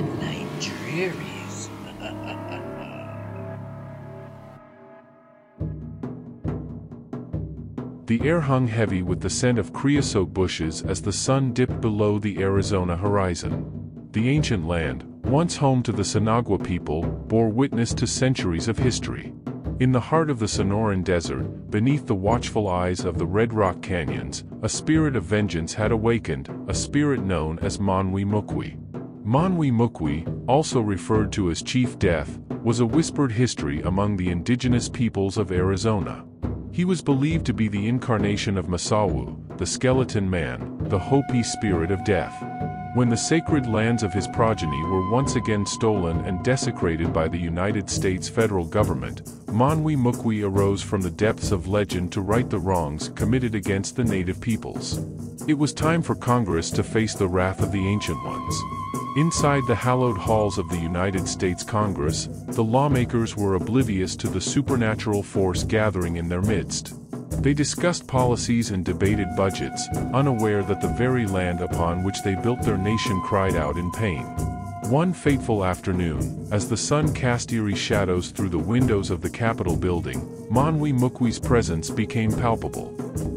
Moonlight drearies. The air hung heavy with the scent of creosote bushes as the sun dipped below the Arizona horizon. The ancient land, once home to the Sinagua people, bore witness to centuries of history. In the heart of the Sonoran Desert, beneath the watchful eyes of the Red Rock Canyons, a spirit of vengeance had awakened, a spirit known as Monwi Muukwi. Monwi Muukwi, also referred to as Chief Death, was a whispered history among the indigenous peoples of Arizona. He was believed to be the incarnation of Masauwu, the skeleton man, the Hopi Spirit of Death. When the sacred lands of his progeny were once again stolen and desecrated by the United States federal government, Monwi Muukwi arose from the depths of legend to right the wrongs committed against the native peoples. It was time for Congress to face the wrath of the Ancient Ones. Inside the hallowed halls of the United States Congress, the lawmakers were oblivious to the supernatural force gathering in their midst. They discussed policies and debated budgets, unaware that the very land upon which they built their nation cried out in pain. One fateful afternoon, as the sun cast eerie shadows through the windows of the Capitol building, Monwi Muukwi's presence became palpable.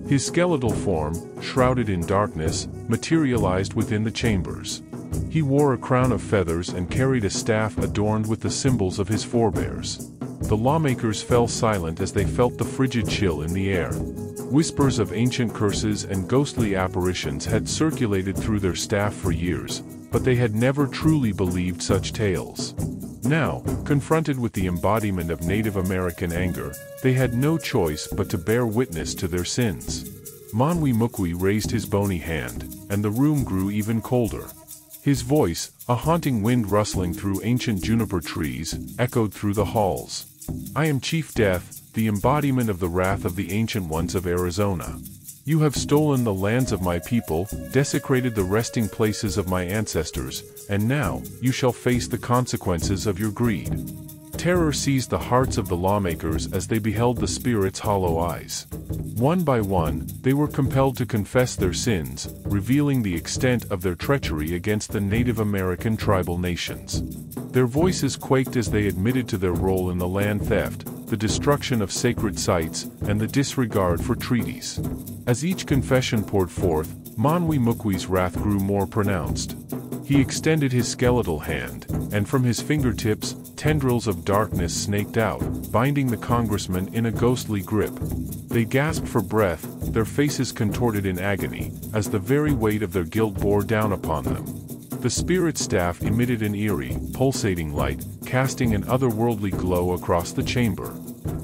His skeletal form, shrouded in darkness, materialized within the chambers. He wore a crown of feathers and carried a staff adorned with the symbols of his forebears. The lawmakers fell silent as they felt the frigid chill in the air. Whispers of ancient curses and ghostly apparitions had circulated through their staff for years, but they had never truly believed such tales. Now, confronted with the embodiment of Native American anger, they had no choice but to bear witness to their sins. Monwi Muukwi raised his bony hand, and the room grew even colder. His voice, a haunting wind rustling through ancient juniper trees, echoed through the halls. "I am Chief Death, the embodiment of the wrath of the Ancient Ones of Arizona. You have stolen the lands of my people, desecrated the resting places of my ancestors, and now, you shall face the consequences of your greed." Terror seized the hearts of the lawmakers as they beheld the spirit's hollow eyes. One by one, they were compelled to confess their sins, revealing the extent of their treachery against the Native American tribal nations. Their voices quaked as they admitted to their role in the land theft, the destruction of sacred sites, and the disregard for treaties. As each confession poured forth, Monwi Muukwi's wrath grew more pronounced. He extended his skeletal hand, and from his fingertips, tendrils of darkness snaked out, binding the congressman in a ghostly grip. They gasped for breath, their faces contorted in agony, as the very weight of their guilt bore down upon them. The spirit's staff emitted an eerie, pulsating light, casting an otherworldly glow across the chamber.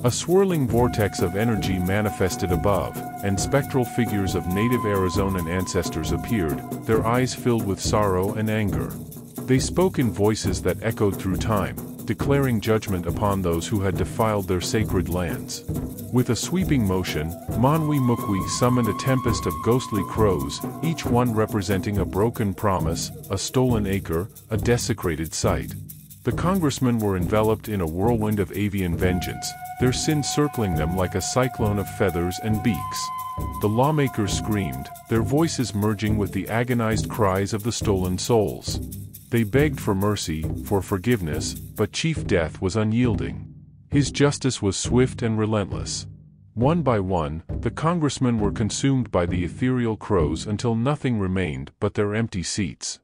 A swirling vortex of energy manifested above, and spectral figures of native Arizonan ancestors appeared, their eyes filled with sorrow and anger. They spoke in voices that echoed through time, declaring judgment upon those who had defiled their sacred lands. With a sweeping motion, Monwi Muukwi summoned a tempest of ghostly crows, each one representing a broken promise, a stolen acre, a desecrated site. The congressmen were enveloped in a whirlwind of avian vengeance, their sins circling them like a cyclone of feathers and beaks. The lawmakers screamed, their voices merging with the agonized cries of the stolen souls. They begged for mercy, for forgiveness, but Chief Death was unyielding. His justice was swift and relentless. One by one, the congressmen were consumed by the ethereal crows until nothing remained but their empty seats.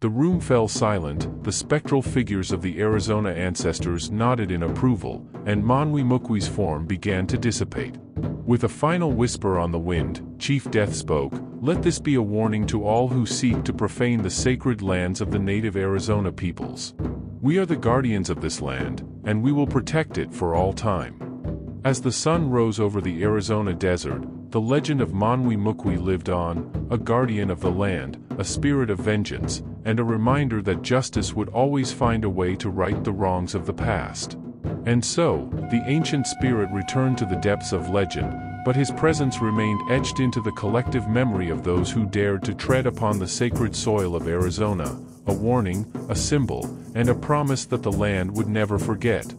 The room fell silent, the spectral figures of the Arizona ancestors nodded in approval, and Monwi Muukwi's form began to dissipate. With a final whisper on the wind, Chief Death spoke, "Let this be a warning to all who seek to profane the sacred lands of the native Arizona peoples. We are the guardians of this land, and we will protect it for all time." As the sun rose over the Arizona desert, the legend of Monwi Muukwi lived on, a guardian of the land, a spirit of vengeance, and a reminder that justice would always find a way to right the wrongs of the past. And so, the ancient spirit returned to the depths of legend, but his presence remained etched into the collective memory of those who dared to tread upon the sacred soil of Arizona, a warning, a symbol, and a promise that the land would never forget.